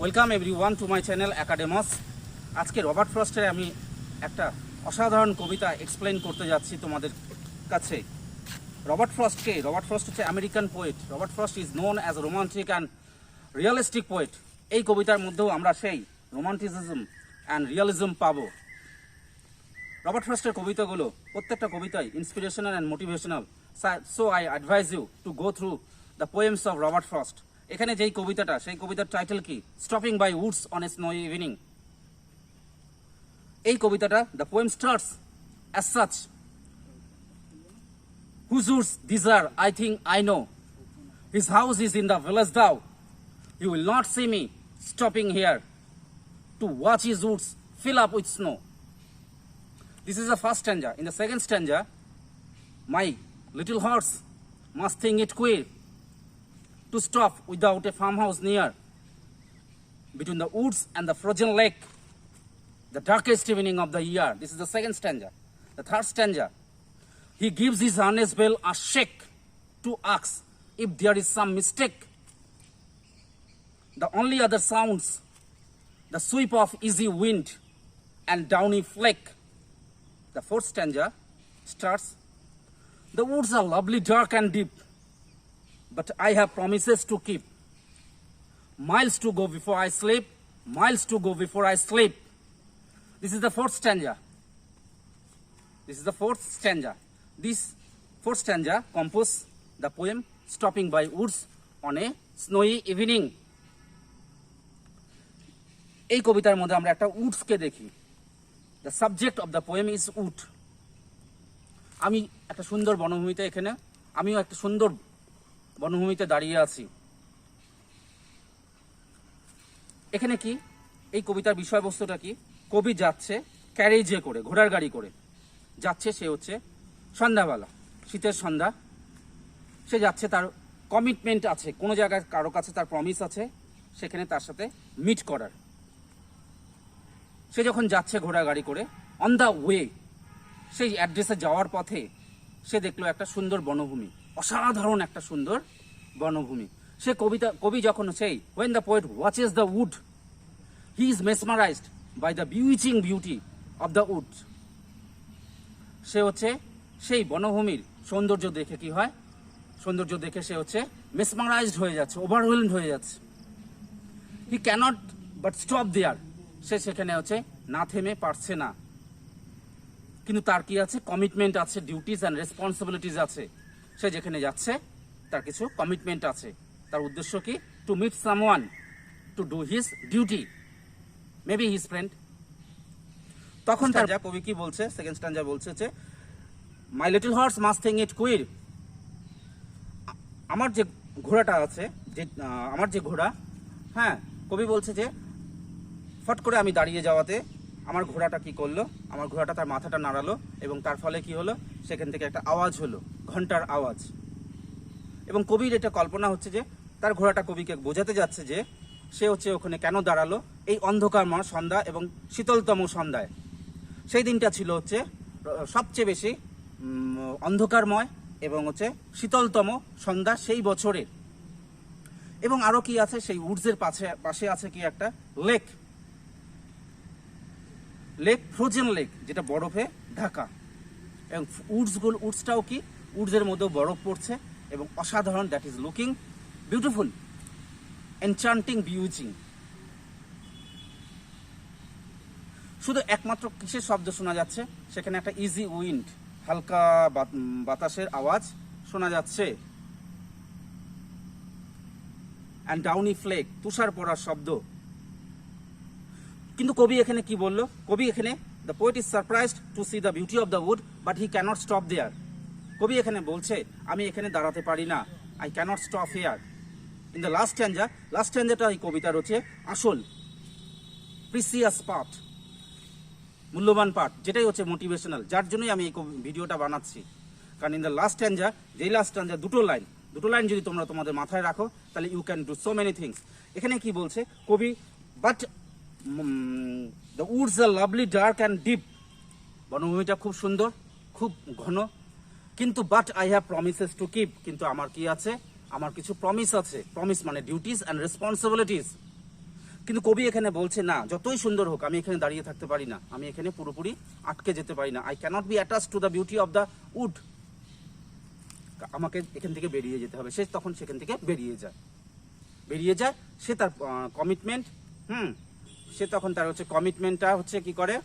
Welcome everyone to my channel academs. আজকে Robert ফ্রস্টের আমি একটা অসাধারণ কবিতা এক্সপ্লেন করতে যাচ্ছি তোমাদের কাছে। রবার্ট ফ্রস্ট হচ্ছে American poet. Robert Frost is known as romantic and realistic poet. এই কবিতার মধ্যেও আমরা সেই রোমান্টিসিজম অ্যান্ড রিয়েলিজম পাবো। রবার্ট ফ্রস্টের কবিতাগুলো প্রত্যেকটা কবিতাই inspirational and motivational. So I advise you to go through the poems of Robert Frost. এখানে যেই কবিতাটা, সেই কবিতার টাইটেল কি? Stopping by woods on a snowy evening. এই কবিতাটা, the poem starts as such: whose woods these are, I think I know. His house is in the village thou. You will not see me stopping here to watch his woods fill up with snow. This is the first stanza. In the second stanza, my little horse must think it queer to stop without a farmhouse near, between the woods and the frozen lake, the darkest evening of the year. This is the second stanza. The third stanza, he gives his harness bell a shake to ask if there is some mistake. The only other sounds, the sweep of easy wind and downy flake. The fourth stanza starts, the woods are lovely, dark and deep, but I have promises to keep. Miles to go before I sleep, miles to go before I sleep. This is the fourth stanza. This is the fourth stanza. This fourth stanza composes the poem Stopping by Woods on a Snowy Evening. এই কবিতার মধ্যে আমরা একটা উডসকে দেখি। The subject of the poem is wood. আমি একটা সুন্দর বনভূমিতে, আমিও একটা সুন্দর বনভূমিতে দাঁড়িয়ে আছি। এখানে কি এই কবিতার বিষয়বস্তুটা কি? কবি যাচ্ছে ক্যারেজে করে, ঘোড়ার গাড়ি করে যাচ্ছে। সে হচ্ছে সন্ধ্যাবেলা, শীতের সন্ধ্যা। সে যাচ্ছে, তার কমিটমেন্ট আছে, কোনো জায়গায় কারো কাছে তার প্রমিস আছে, সেখানে তার সাথে মিট করার। সে যখন যাচ্ছে ঘোড়া গাড়ি করে, অন দ্য ওয়ে, সেই অ্যাড্রেসে যাওয়ার পথে সে দেখলো একটা সুন্দর বনভূমি, অসাধারণ একটা সুন্দর বনভূমি। সে কবি যখন সেই when the poet watches the wood, he is mesmerized by the bewitching beauty of the wood. সে হচ্ছে সেই বনভূমির সৌন্দর্য দেখে কি হয়? সৌন্দর্য দেখে সে হচ্ছে মেসমারাইজড হয়ে যাচ্ছে, ওভারওয়েলড হয়ে যাচ্ছে। হি ক্যানট বাট স্টপ দেয়ার, সে সেখানে হচ্ছে না থেমে পারছে না। কিন্তু তার কি আছে? কমিটমেন্ট আছে, ডিউটিস অ্যান্ড রেসপন্সিবিলিটিস আছে। সে যেখানে যাচ্ছে তার কিছু কমিটমেন্ট আছে। তার উদ্দেশ্য কি? To meet someone, to do his duty, maybe his friend. তখন তার কবি কি বলছে? সেকেন্ড স্ট্যান্জা বলছে যে my little horse must think it queer. আমার যে ঘোড়াটা আছে, আমার যে ঘোড়া, হ্যাঁ, কবি বলছে যে ফট করে আমি দাঁড়িয়ে যাওয়াতে আমার ঘোড়াটা কি করলো? আমার ঘোড়াটা তার মাথাটা নাড়ালো এবং তার ফলে কি হলো? সেখান থেকে একটা আওয়াজ হলো, ঘন্টার আওয়াজ। এবং কবির এটা কল্পনা হচ্ছে যে তার ঘোড়াটা কবিকে বোঝাতে যাচ্ছে যে সে হচ্ছে ওখানে কেন দাঁড়ালো এই অন্ধকারময় সন্ধ্যা এবং শীতলতম সন্ধ্যায়। সেই দিনটা ছিল হচ্ছে সবচেয়ে বেশি অন্ধকারময় এবং হচ্ছে শীতলতম সন্ধ্যা সেই বছরের। এবং আরো কি আছে? সেই উডসের পাশে আছে কি একটা লেক, ফ্রোজেন লেক, যেটা বরফে ঢাকা। এবং উডসটাও কি? উডসের মধ্যেও বরফ পড়ছে এবং অসাধারণ, that is looking beautiful, enchanting, bewitching. শুধু একমাত্র কিসের শব্দ শোনা যাচ্ছে? সেখানে একটা ইজি উইন্ড, হালকা বাতাসের আওয়াজ শোনা যাচ্ছে। অ্যান্ড ডাউনি ফ্লেক, তুষার পড়ার শব্দ। কিন্তু কবি এখানে কি বলল? কবি এখানে, the poet is surprised to see the beauty of the wood but he cannot stop there. কবি এখানে বলছে আমি এখানে দাঁড়াতে পারি না, I cannot stop here. In the last স্ট্যাঞ্জাটা এই কবিতার হচ্ছে আসল প্রিসিয়াস পার্ট, মূল্যবান পার্ট, যেটাই হচ্ছে মোটিভেশনাল, যার জন্যই আমি এই ভিডিওটা বানাচ্ছি। কারণ ইন দ্য লাস্ট স্ট্যাঞ্জা দুটো লাইন যদি তোমরা তোমাদের মাথায় রাখো, তাহলে you can do so many things. এখানে কি বলছে কবি? But the woods are lovely, dark and deep, বনভূমিটা খুব সুন্দর, খুব ঘন, কিন্তু but I have promises to keep, কিন্তু আমার কি আছে? আমার কিছু প্রমিস আছে। প্রমিস মানে ডিউটিস অ্যান্ড রেসপন্সিবিলিটিস। কিন্তু কবি এখানে বলছে না, যতই সুন্দর হোক আমি এখানে দাঁড়িয়ে থাকতে পারি না, আমি এখানে পুরোপুরি আটকে যেতে পারি না। I cannot be attach to the beauty of the wood. আমাকে এখান থেকে বেরিয়ে যেতে হবে। সে তখন সেখান থেকে বেরিয়ে যায়। সে তার কমিটমেন্ট, সে তখন তার হচ্ছে কমিটমেন্টটা হচ্ছে কি করে,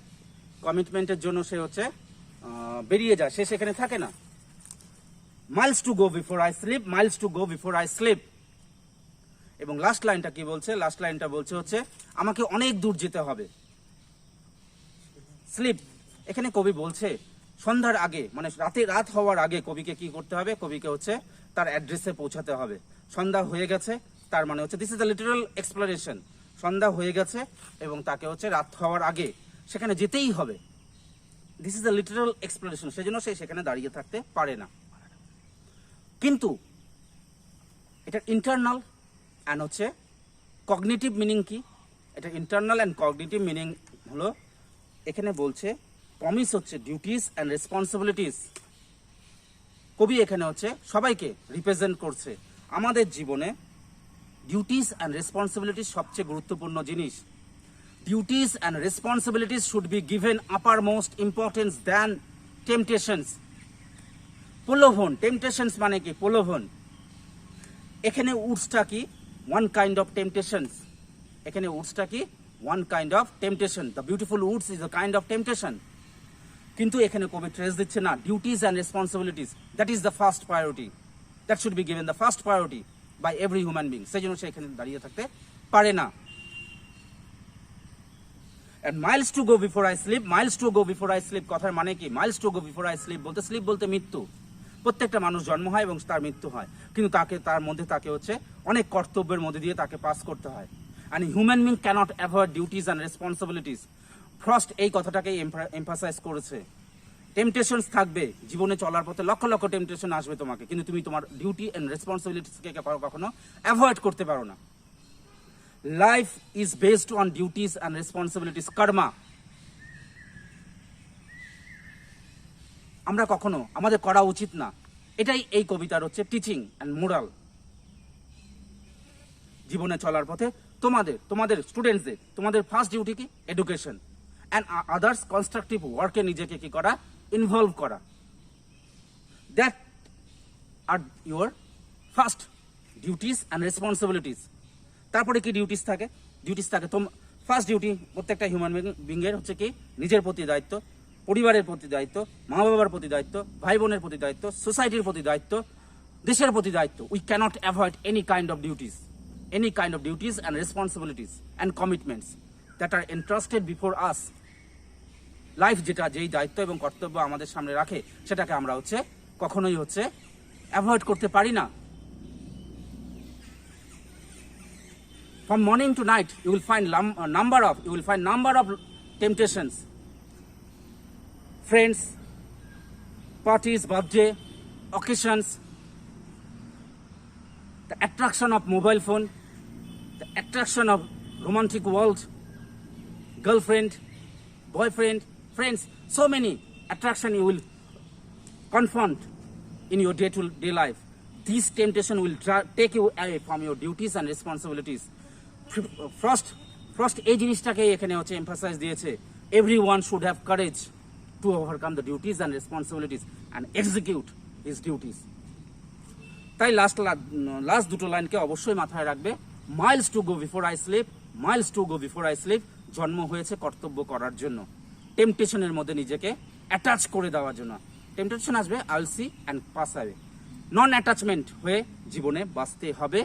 কমিটমেন্টের জন্য সে হচ্ছে বেরিয়ে যায়, সে সেখানে থাকে না। Miles to go before I sleep, miles to go before I slip. এবং লাস্ট লাইনটা কি বলছে? লাস্ট লাইনটা বলছে হচ্ছে আমাকে অনেক দূর যেতে হবে। স্লিপ, এখানে কবি বলছে সন্ধ্যার আগে, মানে রাত হওয়ার আগে কবিকে কি করতে হবে? কবিকে হচ্ছে তার অ্যাড্রেসে পৌঁছাতে হবে। সন্ধ্যা হয়ে গেছে, তার মানে হচ্ছে this is the literal explanation. সন্ধ্যা হয়ে গেছে এবং তাকে হচ্ছে রাত হওয়ার আগে সেখানে যেতেই হবে। This is the literal explanation. সেজন্য সে সেখানে দাঁড়িয়ে থাকতে পারে না। কিন্তু এটা ইন্টারনাল অ্যান্ড হচ্ছে কগনিটিভ মিনিং কি? এটা ইন্টারনাল অ্যান্ড কগনিটিভ মিনিং হলো, এখানে বলছে প্রমিস হচ্ছে ডিউটিস অ্যান্ড রেসপন্সিবিলিটিস। কবি এখানে হচ্ছে সবাইকে রিপ্রেজেন্ট করছে। আমাদের জীবনে ডিউটিস অ্যান্ড রেসপন্সিবিলিটিস সবচেয়ে গুরুত্বপূর্ণ জিনিস। Duties and responsibilities should be given uppermost importance than temptations. প্রলোভন, টেম্পটেশনস মানে কি? প্রলোভন। এখানে উডসটা কি? One kind of temptations. এখানে উডসটা কি? One kind of temptation. The beautiful woods is a kind of temptation. কিন্তু এখানে কবি ট্রেস দিচ্ছে না, duties and responsibilities, that is the first priority, that should be given the first priority by every human being. সেই জন্য সে এখানে দাঁড়িয়ে থাকতে পারে না। And miles to go before I sleep, miles to go before I sleep কথার মানে কি? miles to go before I sleep বলতে, স্লিপ বলতে মৃত্যু। প্রত্যেকটা মানুষ জন্ম হয় এবং তার মৃত্যু হয়, কিন্তু তার মধ্যে তাকে হচ্ছে অনেক কর্তব্যের মধ্যে দিয়ে তাকে পাস করতে হয়। and human being cannot avoid duties and responsibilities. Frost এই কথাটাকে এমফাসাইজ করেছে। টেম্পটেশনস থাকবে জীবনে চলার পথে, লক্ষ লক্ষ টেম্পটেশন আসবে তোমাকে, কিন্তু তুমি তোমার ডিউটি এন্ড রেসপন্সিবিলিটিসকে কখনো অ্যাভয়েড করতে পারো না। Life is based on duties and responsibilities, karma. আমরা কখনো আমাদের করা উচিত না, এটাই এই কবিতার হচ্ছে টিচিং অ্যান্ড মোরাল। জীবনে চলার পথে তোমাদের স্টুডেন্টসদের তোমাদের ফার্স্ট ডিউটি কি? এডুকেশন অ্যান্ড আদার্স কনস্ট্রাকটিভ ওয়ার্কে নিজেকে কি করা? ইনভলভ করা। That are your first duties and responsibilities. তারপরে কি ডিউটিস থাকে? ডিউটিস থাকে ফার্স্ট ডিউটি প্রত্যেকটা হিউম্যান বিংয়ের হচ্ছে কি? নিজের প্রতি দায়িত্ব, পরিবারের প্রতি দায়িত্ব, মা বাবার প্রতি দায়িত্ব, ভাই বোনের প্রতি দায়িত্ব, সোসাইটির প্রতি দায়িত্ব, দেশের প্রতি দায়িত্ব। We cannot avoid any kind of duties, any kind of duties and responsibilities and commitments that are entrusted before us. Life যেই দায়িত্ব এবং কর্তব্য আমাদের সামনে রাখে, সেটাকে আমরা হচ্ছে কখনোই হচ্ছে অ্যাভয়েড করতে পারি না। From morning to night you will find number of temptations, friends, parties, birthday, occasions, the attraction of mobile phone, the attraction of romantic world, girlfriend, boyfriend, friends, so many attraction you will confront in your day-to-day life. These temptation will take you away from your duties and responsibilities. Frost এই জিনিসটাকে এখানে হচ্ছে emphasise দিয়েছে। Everyone should have courage to overcome the duties and responsibilities and execute his duties. তাই last দুটো লাইনকে অবশ্যই মাথায় রাখবে। Miles to go before I sleep, miles to go before I slip. জন্ম হয়েছে কর্তব্য করার জন্য, টেম্পটেশনের মধ্যে নিজেকে অ্যাটাচ করে দেওয়ার জন্য। টেম্পটেশন আসবে, I will see and pass away. Non attachment হয়ে জীবনে বাঁচতে হবে,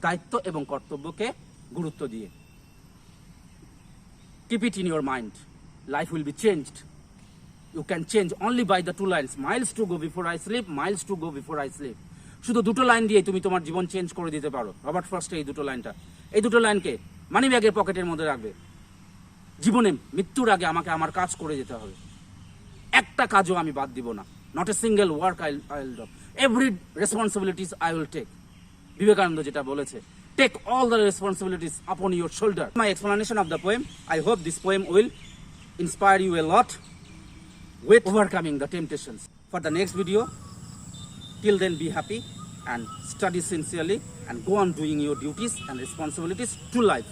দায়িত্ব এবং কর্তব্যকে গুরুত্ব দিয়ে। Keep it in your mind, life will be changed. You can change only by the two lines, miles to go before I sleep, miles to go before I sleep. শুধু দুটো লাইন দিয়ে তুমি তোমার জীবন চেঞ্জ করে দিতে পারো। Robert ফ্রস্টের এই দুটো লাইনকে মানি ব্যাগের পকেটের মধ্যে রাখবে। জীবনে মৃত্যুর আগে আমাকে আমার কাজ করে যেতে হবে, একটা কাজও আমি বাদ দিব না। Not a single work I will do, every responsibilities I will take. Vivekananda যেটা বলেছে, take all the responsibilities upon your shoulder. My explanation of the poem, I hope this poem will inspire you a lot with overcoming the temptations. For the next video, till then be happy and study sincerely and go on doing your duties and responsibilities to life.